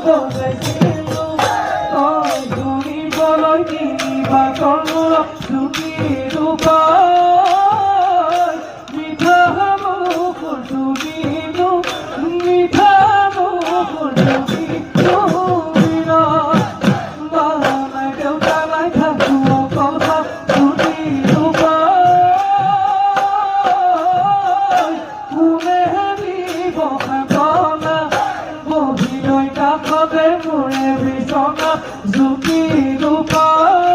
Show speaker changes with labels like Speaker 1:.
Speaker 1: বজাইছিলো তই শুনিবলৈ কিনিবা তলৰ জুতিৰ উপায় মিঠা মুখৰ জুতিনো মিঠা মুখৰ জুতিনো বানাই দেউতালাই থাকো কথা জুতিৰ উপায় কোনে দিব সান্তনা বহি লৈ কাষতে মোৰে বিচনা জুতিৰ উপায়